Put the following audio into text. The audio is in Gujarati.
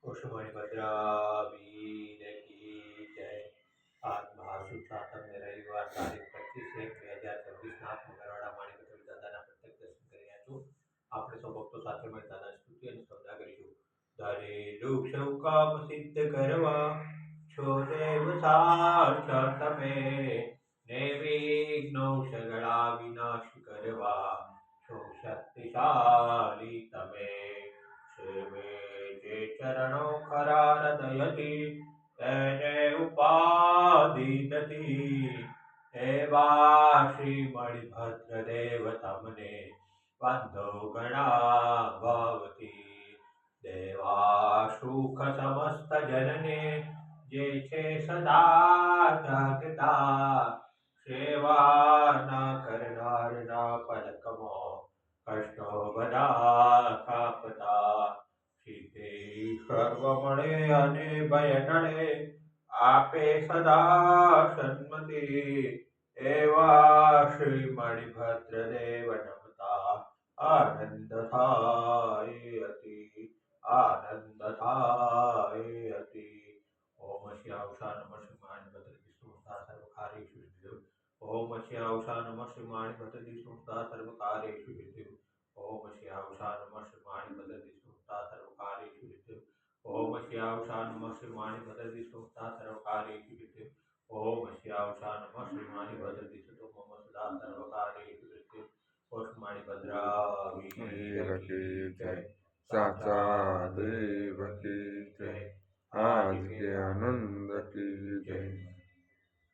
कुसुमणि भद्रावीर की जय। आज महासुद सातम ने रविवार तारीख 25/1/2026 મંગળવારના માણિક દાદાના પ્રત્યક્ષ દર્શન કરી રહ્યા છો। આપણે સૌ ભક્તો સાથે મળી દાદા સ્તુતિ અને સ્તવના કરીશું। ધરે દુઃખ સૌ કામ સિદ્ધ કરવા છો દેવ સાક્ષાત તમે, નિર્વિઘ્નો સગળા વિનાશ કરવા છો શક્તિશાળી તમે। સેવે જે ચરણો ખરા હૃદયથી તેને ઉપાધિ નથી, એવા શ્રી મણિભદ્ર દેવ તમને બંધો ઘણા ભાવથી। દેવા સુખ સમસ્ત જનને જે છે સદા જાગતા, સેવા ના કરનારના પલકમાં કષ્ટો બધા કાપતા। સિદ્ધિ સર્વ મળે અને ભય ટળે, આપે સદા સન્મતિ, એવા શ્રી મણિભદ્ર દેવ નમતા આનંદ થાય અતિ, આનંદ થાય અતિ। ઓમ શ્યાવશા નમઃ શિવાય ભદ્ર વિષ્ણુતા સર્વકાર્યેષુ સિદ્ધિ। ઓમ શ્યાવશા નમઃ શિવાય ભદ્ર વિષ્ણુતા સર્વકાર્યેષુ સિદ્ધિ। ઓમ શ્યાવશા નમઃ શિવાય ભદ્ર વિષ્ણુતા સર્વકાર્યેષુ સિદ્ધિ। ઓમ શ્યાવશા નમઃ શિવાય ભદ્ર વિષ્ણુતા સર્વકાર્યેષુ સિદ્ધિ। ઓમ શ્યાવશા નમઃ શિવાય ભદ્ર વિષ્ણુ મમ સદા સર્વકાર્યેષુ સિદ્ધિ। ઓસ્માણી ભદ્રાવીર કી જય। સાચા દેવ કી જય। આજ के आनंद की जय।